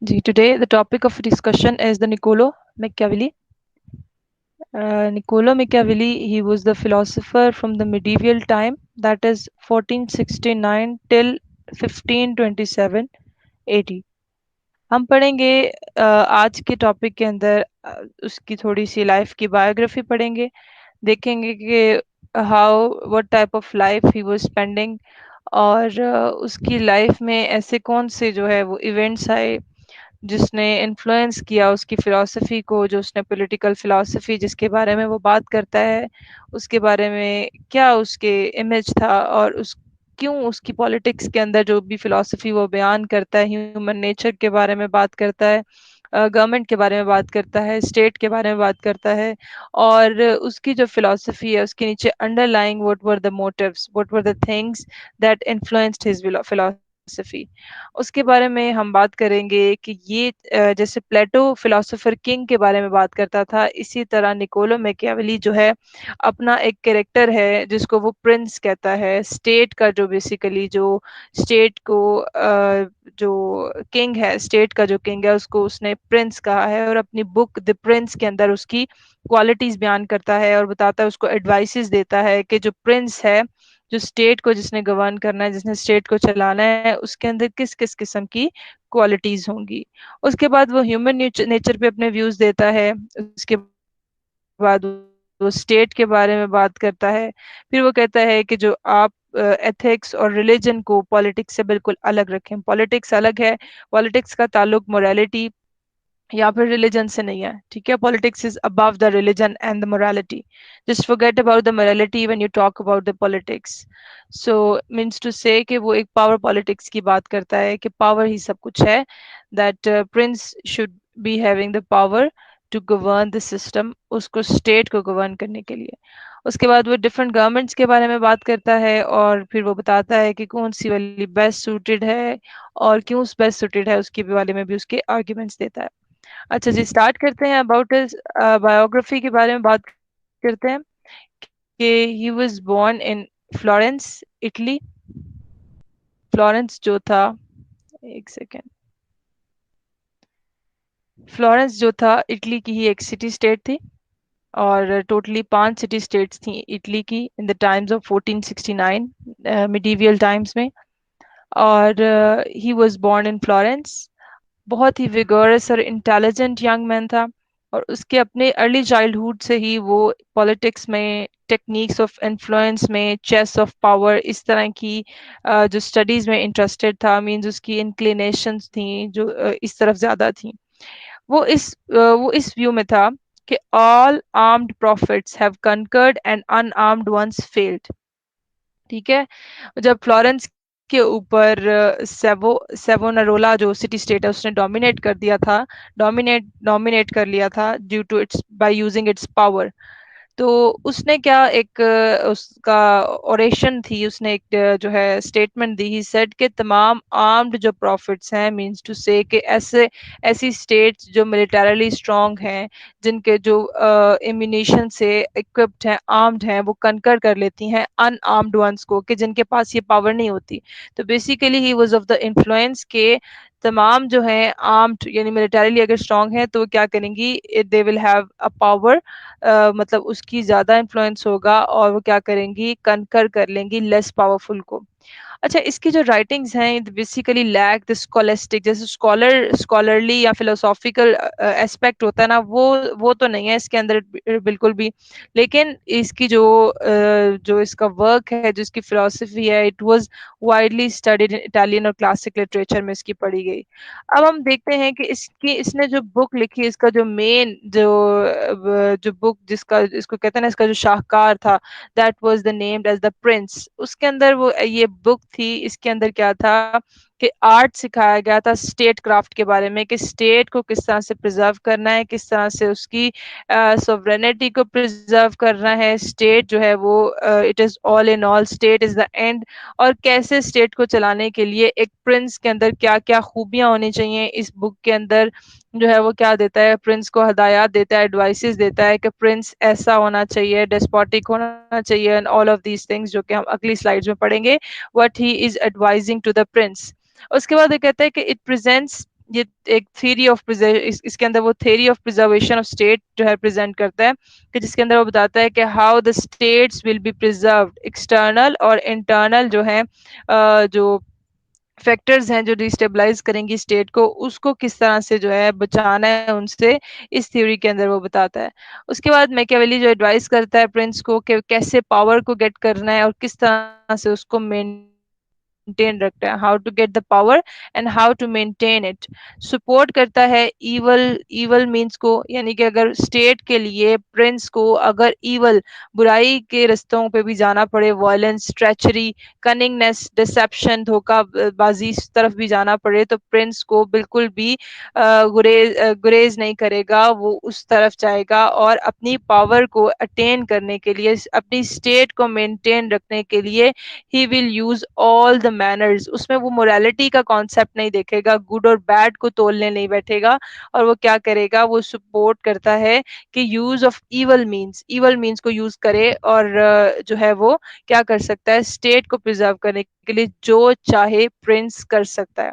Today the topic of discussion is the Niccolo Machiavelli. Niccolo Machiavelli, he was the philosopher from the medieval time, that is 1469 till 1527 AD. हम पढ़ेंगे आज के topic के अंदर उसकी थोड़ी सी लाइफ की बायोग्राफी पढ़ेंगे, देखेंगे कि how what type of life he was spending, और उसकी लाइफ में ऐसे कौन से जो है वो इवेंट्स आए जिसने इन्फ्लुएंस किया उसकी फ़िलॉसफ़ी को, जो उसने पॉलिटिकल फ़िलॉसफ़ी जिसके बारे में वो बात करता है, उसके बारे में क्या उसके इमेज था, और उस क्यों उसकी पॉलिटिक्स के अंदर जो भी फ़िलॉसफ़ी वो बयान करता है, ह्यूमन नेचर के बारे में बात करता है, गवर्नमेंट के बारे में बात करता है, स्टेट के बारे में बात करता है, और उसकी जो फ़िलॉसफ़ी है, उसके नीचे underlying what were the motives, what were the things that influenced his philosophy. उसके बारे में हम बात करेंगे कि ये जैसे प्लेटो फिलोसोफर किंग के बारे में बात करता था, इसी तरह निकोलो मैकियावेली जो है अपना एक कैरेक्टर है जिसको वो प्रिंस कहता है, स्टेट का जो बेसिकली जो स्टेट को जो किंग है, स्टेट का जो किंग है उसको उसने प्रिंस कहा है, और अपनी बुक द प्रिंस के अंदर उसकी क्वालिटीज बयान करता है और बताता है, उसको एडवाइसेस देता है कि जो प्रिंस है, जो स्टेट को जिसने गवर्न करना है, जिसने स्टेट को चलाना है, उसके अंदर किस किस किस्म की क्वालिटीज होंगी। उसके बाद वो ह्यूमन नेचर पे अपने व्यूज देता है, उसके बाद वो स्टेट के बारे में बात करता है, फिर वो कहता है कि जो आप एथिक्स और रिलीजन को पॉलिटिक्स से बिल्कुल अलग रखें, पॉलिटिक्स अलग है, पॉलिटिक्स का ताल्लुक मोरालिटी या फिर रिलीजन से नहीं है, ठीक है। Politics is above the religion and the morality, just forget about the morality when you talk about the politics. So means to say कि वो एक पावर पॉलिटिक्स की बात करता है कि पावर ही सब कुछ है, that prince should be having the power to govern the system, उसको स्टेट को गवर्न करने के लिए। उसके बाद वो डिफरेंट गवर्नमेंट्स के बारे में बात करता है, और फिर वो बताता है कि कौन सी वाली बेस्ट सूटेड है और क्यों बेस्ट सूटेड है, उसके बारे में भी उसके आर्ग्यूमेंट्स देता है। अच्छा जी, स्टार्ट करते हैं। अबाउट हिज बायोग्राफी के बारे में बात करते हैं कि he was born in Florence, Italy. Florence जो था, एक सेकेंड, फ्लोरेंस जो था इटली की ही एक सिटी स्टेट थी, और टोटली 5 सिटी स्टेट्स थी इटली की in the times of 1469 medieval times में। और he was born in Florence. बहुत ही विगोरस और इंटेलिजेंट यंग मैन था, और उसके अपने अर्ली चाइल्डहुड से ही वो पॉलिटिक्स में, टेक्निक्स ऑफ इन्फ्लुएंस में, चेस ऑफ पावर, इस तरह की जो स्टडीज़ में इंटरेस्टेड था, मीन्स उसकी इंक्लिनेशंस थी जो इस तरफ ज़्यादा थी। वो इस व्यू में था कि all armed prophets have conquered and unarmed ones failed, ठीक है। जब फ्लोरेंस के ऊपर सेवोनारोला जो सिटी स्टेट है उसने डोमिनेट कर दिया था, डोमिनेट कर लिया था due to its by using its power. तो उसने क्या एक उसका ओरेशन थी, उसने एक जो है स्टेटमेंट दी। ही सेड कि तमाम आर्म्ड जो प्रॉफिट्स हैं, मींस टू से कि ऐसी स्टेट्स जो मिलिटरली स्ट्रांग हैं, जिनके जो इम्यूनेशन से इक्विप्ड हैं, आर्म्ड हैं, वो कनकर कर लेती हैं अनआर्म्ड वंस को, कि जिनके पास ये पावर नहीं होती। तो basically he was of the influence के तमाम जो हैं आर्म्ड यानी मिलिटरीली अगर स्ट्रांग है तो वो क्या करेंगी, they will have a power, मतलब उसकी ज़्यादा इन्फ्लुएंस होगा, और वो क्या करेंगी, कनकर कर लेंगी लेस पावरफुल को। अच्छा, इसकी जो राइटिंग्स हैं बेसिकली लैक द स्कॉलिस्टिक, जैसे स्कॉलरली या फिलोसॉफिकल एस्पेक्ट होता है ना, वो तो नहीं है इसके अंदर बिल्कुल भी। लेकिन इसकी जो इसका वर्क है, जो इसकी फिलोसफी है, it was widely studied in Italian और क्लासिक लिटरेचर में इसकी पढ़ी गई। अब हम देखते हैं कि इसने जो बुक लिखी, इसका जो मेन जो बुक जिसका इसको कहते हैं ना, इसका जो शाहकार था, that was the named as the prince. उसके अंदर वो ये बुक थी, इसके अंदर क्या था कि आर्ट सिखाया गया था स्टेट क्राफ्ट के बारे में, कि स्टेट को किस तरह से प्रिजर्व करना है, किस तरह से उसकी सोवरेनिटी को प्रिजर्व करना है। स्टेट जो है वो it is all in all, state is the end, और कैसे स्टेट को चलाने के लिए एक प्रिंस के अंदर क्या क्या खूबियां होनी चाहिए। इस बुक के अंदर जो है वो क्या देता है, प्रिंस को हदायत देता है, एडवाइसेस देता है कि प्रिंस ऐसा होना चाहिए, डेस्पोटिक होना चाहिए, and all of these things, जो कि हम अगली स्लाइड्स में पढ़ेंगे, what he is advising to the prince. उसके बाद ये कहता है कि इट प्रेजेंट्स ये एक थ्योरी ऑफ इसके अंदर वो theory of preservation of state जो है प्रेजेंट करता है, कि जिसके अंदर वो बताता है कि how the states will be preserved, external और इंटरनल जो है जो फैक्टर्स हैं जो डिस्टेबलाइज करेंगी स्टेट को, उसको किस तरह से जो है बचाना है उनसे, इस थ्योरी के अंदर वो बताता है। उसके बाद मैकियावेली जो एडवाइस करता है प्रिंस को कि कैसे पावर को गेट करना है और किस तरह से उसको मेंटेन रखना है, how to get the power and how to maintain it. Support करता है ईवल ईवल मीन्स को, यानी कि अगर स्टेट के लिए प्रिंस को अगर ईवल बुराई के रस्तों पे भी जाना पड़े, वायलेंस, ट्रेचरी, कनिंगनेस, डिसेप्शन, धोखाबाजी इस तरफ भी जाना पड़े, तो प्रिंस को बिल्कुल भी गुरेज नहीं करेगा, वो उस तरफ जाएगा और अपनी पावर को अटेन करने के लिए, अपनी स्टेट को मेंटेन रखने के लिए he will use all the manners. उसमें वो मोरालिटी का कॉन्सेप्ट नहीं देखेगा, गुड और बैड को तोलने नहीं बैठेगा, और वो क्या करेगा, वो सपोर्ट करता है कि यूज ऑफ ईवल मीन्स को यूज करे, और जो है वो क्या कर सकता है, स्टेट को प्रिजर्व करने के लिए जो चाहे प्रिंस कर सकता है।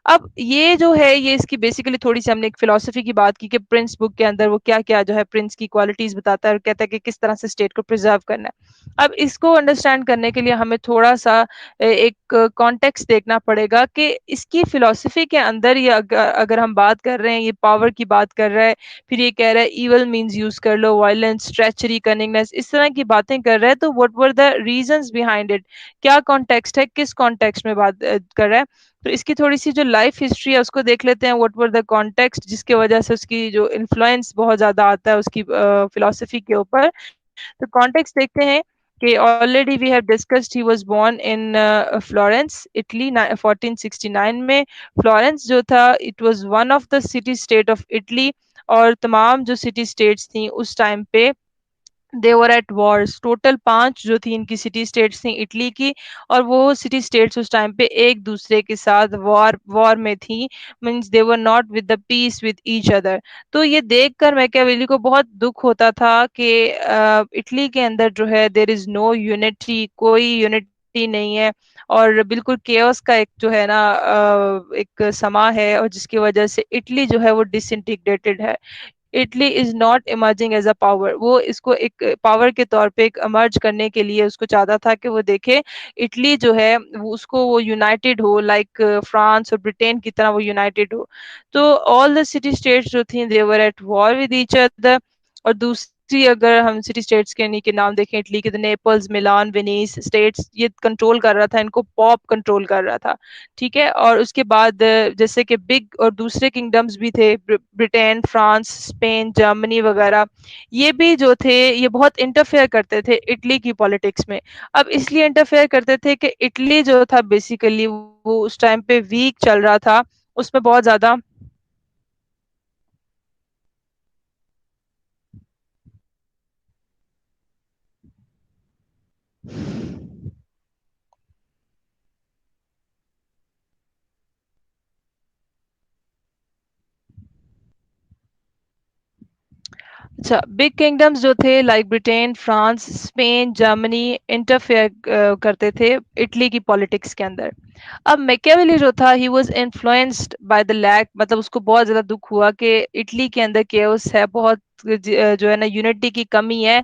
अब ये जो है, ये इसकी बेसिकली थोड़ी सी हमने एक फिलोसफी की बात की कि प्रिंस बुक के अंदर वो क्या क्या जो है प्रिंस की क्वालिटीज बताता है और कहता है कि किस तरह से स्टेट को प्रिजर्व करना है। अब इसको अंडरस्टैंड करने के लिए हमें थोड़ा सा एक कॉन्टेक्स्ट देखना पड़ेगा कि इसकी फिलोसफी के अंदर ये अगर हम बात कर रहे हैं, ये पावर की बात कर रहा है, फिर ये कह रहा है ईवल मीन्स यूज कर लो, वायलेंस, ट्रेचरी, कनिंगनेस, इस तरह की बातें कर रहा है, तो what were the reasons behind it, क्या कॉन्टेक्स्ट है, किस कॉन्टेक्स्ट में बात कर रहा है। तो इसकी थोड़ी सी जो लाइफ हिस्ट्री है उसको देख लेते हैं, व्हाट वर द कॉन्टेक्स्ट जिसकी वजह से उसकी जो इन्फ्लुएंस बहुत ज्यादा आता है उसकी फिलोसफी के ऊपर। तो कॉन्टेक्स्ट देखते हैं कि already we have discussed, he was born in Florence Italy 1469 में। फ्लोरेंस जो था, it was one of the city state of Italy, और तमाम जो सिटी स्टेट्स थी उस टाइम पे they were at wars. Total 5 जो थी इनकी सिटी स्टेट्स थी इटली की, और वो सिटी स्टेट्स उस टाइम पे एक दूसरे के साथ वॉर वॉर में थी, means they were not with the peace with each other. तो ये देखकर मैकियावेली को बहुत दुख होता था कि इटली के अंदर जो है देर इज नो यूनिटी, कोई यूनिटी नहीं है, और बिल्कुल केओस का एक जो है ना एक समा है, और जिसकी वजह से इटली जो है वो डिसइंटीग्रेटेड है। Italy is not emerging as a power, वो इसको एक पावर के तौर पे एक इमर्ज करने के लिए उसको चाहता था कि वो देखे इटली जो है वो उसको वो यूनाइटेड हो, लाइक फ्रांस और ब्रिटेन की तरह वो यूनाइटेड हो। तो ऑल द सिटी स्टेट्स जो थी they were at war with each other. और दूसरी अगर हम सिटी स्टेट्स के नाम देखें इटली के, तो नेपल्स, मिलान, वेनिस स्टेट्स ये कंट्रोल कर रहा था, इनको पॉप कंट्रोल कर रहा था। ठीक है, और उसके बाद जैसे कि बिग और दूसरे किंगडम्स भी थे, ब्रिटेन, फ्रांस, स्पेन, जर्मनी वगैरह, ये भी जो थे ये बहुत इंटरफेयर करते थे इटली की पॉलिटिक्स में। अब इसलिए इंटरफेयर करते थे कि इटली जो था बेसिकली वो उस टाइम पे वीक चल रहा था, उसमें बहुत ज्यादा। अच्छा, बिग किंगडम्स जो थे like Britain, France, Spain, Germany interfere करते थे इटली की पॉलिटिक्स के अंदर। अब मैकियावेली जो था he was influenced by the lack, मतलब उसको बहुत ज्यादा दुख हुआ कि इटली के अंदर केओस है, बहुत जो है ना यूनिटी की कमी है,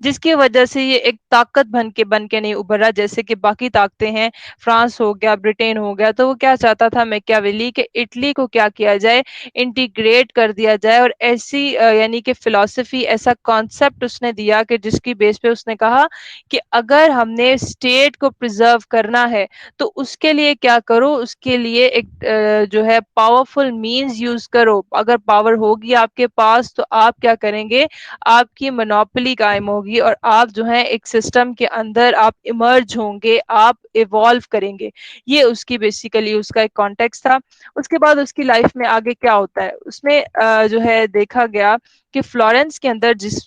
जिसकी वजह से ये एक ताकत बन के नहीं उभर रहा जैसे कि बाकी ताकतें हैं, फ्रांस हो गया, ब्रिटेन हो गया। तो वो क्या चाहता था मैकियावेली कि इटली को क्या किया जाए, इंटीग्रेट कर दिया जाए, और ऐसी यानी कि फिलॉसफी, ऐसा कॉन्सेप्ट उसने दिया कि जिसकी बेस पे उसने कहा कि अगर हमने स्टेट को प्रिजर्व करना है तो उसके लिए क्या करो, उसके लिए एक जो है पावरफुल मींस यूज करो। अगर पावर होगी आपके पास तो आप क्या करेंगे, आपकी मोनोपोली कायम होगी, और आप जो है एक सिस्टम के अंदर आप इमर्ज होंगे, आप इवॉल्व करेंगे। ये उसकी बेसिकली उसका एक कॉन्टेक्स्ट था। उसके बाद उसकी लाइफ में आगे क्या होता है, उसमें जो है देखा गया कि फ्लोरेंस के अंदर जिस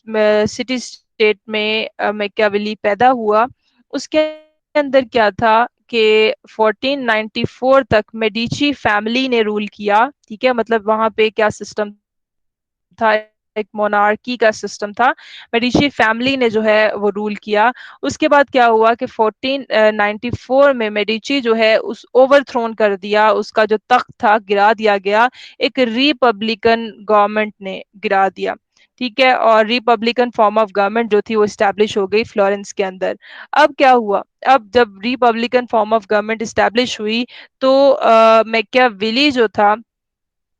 सिटी स्टेट में मैकियावेली पैदा हुआ, उसके अंदर क्या था कि 1494 तक मेडिची फैमिली ने रूल किया। ठीक है, मतलब वहां पे क्या सिस्टम था, एक मोनार्की का सिस्टम था। मेडिची फैमिली ने जो है वो रूल किया। उसके बाद क्या हुआ कि 1494 में मेडिची जो है उस ओवरथ्रोन कर दिया, उसका जो तख्त था गिरा दिया गया, एक रिपब्लिकन गवर्नमेंट ने गिरा दिया। ठीक है, और रिपब्लिकन फॉर्म ऑफ गवर्नमेंट जो थी वो स्टैब्लिश हो गई फ्लोरेंस के अंदर। अब क्या हुआ, अब जब Republican form of government establish हुई तो मैकियावेली जो था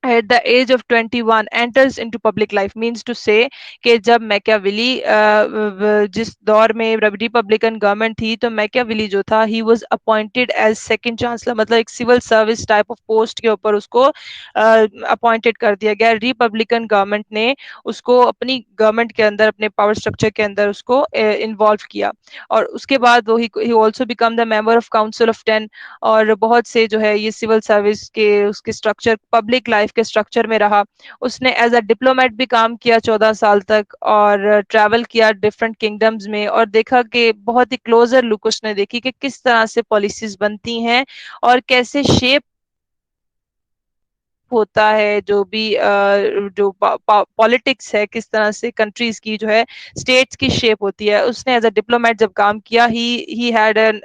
at the age of 21 enters into public life, means to say कि जब मैकियावेली जिस दौर में रिपब्लिकन गवर्नमेंट थी तो मैकियावेली जो था he was appointed as second chancellor, मतलब एक civil service type of post के ऊपर उसको अपॉइंटेड कर दिया गया। रिपब्लिकन गवर्नमेंट ने उसको अपनी गवर्नमेंट के अंदर, अपने पावर स्ट्रक्चर के अंदर उसको इन्वॉल्व किया। और उसके बाद वो he also become the member of council of 10। और बहुत से जो है ये सिविल सर्विस के उसके स्ट्रक्चर, पब्लिक लाइफ के स्ट्रक्चर में रहा। उसने एज अ डिप्लोमेट भी काम किया 14 साल तक, और ट्रैवल किया डिफरेंट किंगडम्स में, और देखा कि बहुत ही क्लोजर लुक उसने देखी कि किस तरह से पॉलिसीज बनती हैं और कैसे शेप होता है जो भी जो पॉलिटिक्स है, किस तरह से कंट्रीज की जो है स्टेट्स की शेप होती है। उसने एज अ डिप्लोमेट जब काम किया, he had an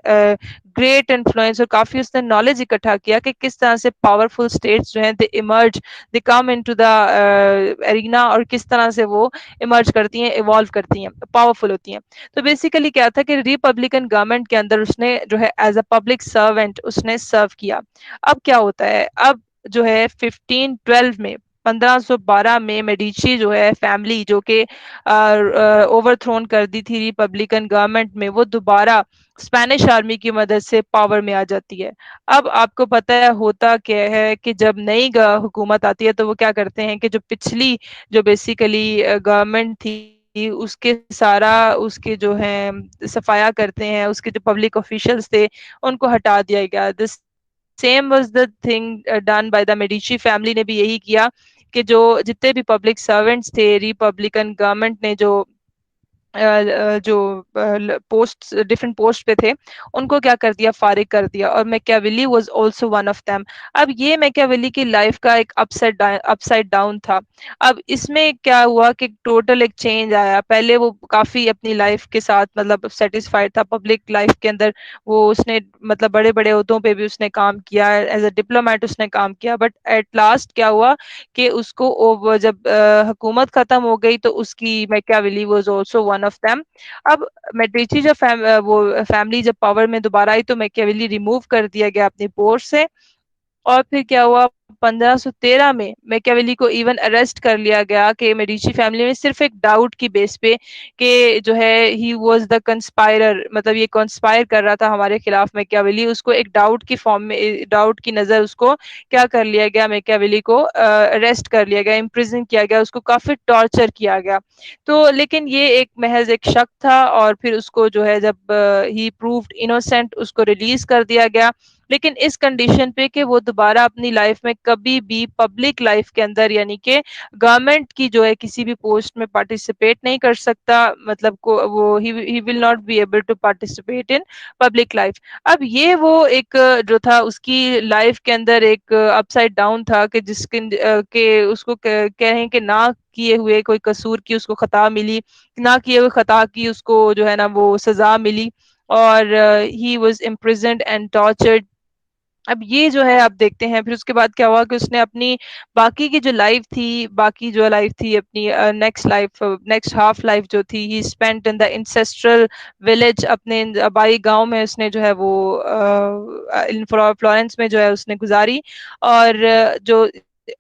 great influence, और काफी उसने नॉलेज इकट्ठा किया कि किस तरह से पावरफुल स्टेट्स जो हैं they emerge, they come into the arena, और किस तरह से वो इमर्ज करती हैं, इवॉल्व करती हैं, पावरफुल होती हैं। तो बेसिकली क्या था कि रिपब्लिकन गवर्नमेंट के अंदर उसने जो है एज अ पब्लिक सर्वेंट उसने सर्व किया। अब क्या होता है, अब जो है 1512 में, 1512 में मेडिची जो है फैमिली जो कि ओवरथ्रोन कर दी थी रिपब्लिकन गवर्नमेंट में, वो दोबारा स्पेनिश आर्मी की मदद से पावर में आ जाती है। अब आपको पता है होता क्या है कि जब नई हुकूमत आती है तो वो क्या करते हैं कि जो पिछली, जो बेसिकली गवर्नमेंट थी उसके सारा उसके जो है सफाया करते हैं, उसके जो पब्लिक ऑफिशियल्स थे उनको हटा दिया गया। This same was the thing done by the Medici family ने भी यही किया कि जो जितने भी पब्लिक सर्वेंट्स थे रिपब्लिकन गवर्नमेंट ने जो पोस्ट डिफरेंट पोस्ट पे थे उनको क्या कर दिया, फारिग कर दिया, और Machiavelli was also one of them. अब ये मैकियावेली की लाइफ का एक अपसाइड डाउन था। अब इसमें क्या हुआ कि टोटल एक चेंज आया। पहले वो काफी अपनी लाइफ के साथ मतलब सेटिस्फाइड था पब्लिक लाइफ के अंदर, वो उसने मतलब बड़े बड़े ओहदों पे भी उसने काम किया, एज अ डिप्लोमेट उसने काम किया। बट एट लास्ट क्या हुआ कि उसको जब हुकूमत खत्म हो गई तो उसकी Machiavelli was also one of them. अब मेडिची जब वो फैमिली जब पावर में दोबारा आई तो मैकियावेली रिमूव कर दिया गया अपनी पोस्ट से। और फिर क्या हुआ, 1513 में मैकियावेली को इवन अरेस्ट कर लिया गया कि मेडिची फैमिली में सिर्फ एक डाउट की बेस पे कि जो है ही वाज द कंस्पायरर, मतलब ये कंस्पायर कर रहा था हमारे खिलाफ मैकियावेली, उसको एक डाउट की फॉर्म में, डाउट की नजर उसको क्या कर लिया गया, मैकियावेली को अरेस्ट कर लिया गया, इम्प्रिजन किया गया, उसको काफी टॉर्चर किया गया। तो लेकिन ये एक महज एक शक था, और फिर उसको जो है जब ही प्रूव्ड इनोसेंट उसको रिलीज कर दिया गया, लेकिन इस कंडीशन पे कि वो दोबारा अपनी लाइफ में कभी भी पब्लिक लाइफ के अंदर, यानी कि गवर्नमेंट की जो है किसी भी पोस्ट में पार्टिसिपेट नहीं कर सकता, मतलब को वो he will not be able to participate in public life. अब ये वो एक जो था उसकी लाइफ के अंदर एक अपसाइड डाउन था कि जिसके के उसको कहें कि ना किए हुए कोई कसूर की उसको खता मिली, ना किए हुए खता की उसको जो है ना वो सजा मिली, और he was imprisoned and tortured. अब ये जो है आप देखते हैं फिर उसके बाद क्या हुआ कि उसने अपनी बाकी की जो लाइफ थी, बाकी जो लाइफ थी अपनी next life, next half life जो थी, ही spent in the ancestral village, अपने आबाई गांव में उसने जो है वो फ्लोरेंस में जो है उसने गुजारी। और जो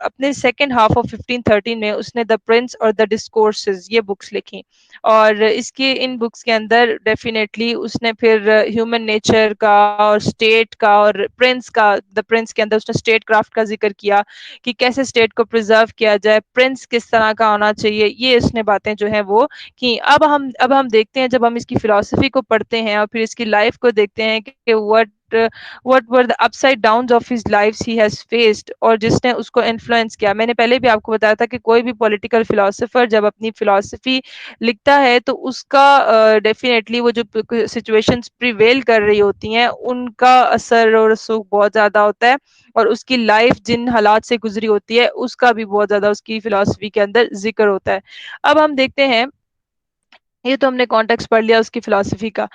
अपने सेकेंड हाफ ऑफ 1513 में उसने द प्रिंस और द डिस्कोर्सेज ये बुक्स लिखी। और इसके इन बुक्स के अंदर डेफिनेटली उसने फिर ह्यूमन नेचर का और स्टेट का, और प्रिंस का, द प्रिंस के अंदर उसने स्टेट क्राफ्ट का जिक्र किया कि कैसे स्टेट को प्रिजर्व किया जाए, प्रिंस किस तरह का होना चाहिए, ये इसने बातें जो है वो की। अब हम देखते हैं, जब हम इसकी फिलॉसफी को पढ़ते हैं और फिर इसकी लाइफ को देखते हैं कि what what were the upside downs of his life he has faced, और जिसने उसको इन्फ्लुएंस किया। मैंने पहले भी आपको बताया था कि कोई भी पॉलिटिकल फिलोसोफर जब अपनी फिलोसफी लिखता है तो उसका डेफिनेटली वो जो सिचुएशंस प्रिवेल कर रही होती हैं उनका असर और रसूख बहुत ज्यादा होता है, और उसकी लाइफ जिन हालात से गुजरी होती है उसका भी बहुत ज्यादा उसकी फिलोसफी के अंदर जिक्र होता है। अब हम देखते हैं, ये तो हमने कॉन्टेक्स्ट पढ़ लिया उसकी फिलोसफी का।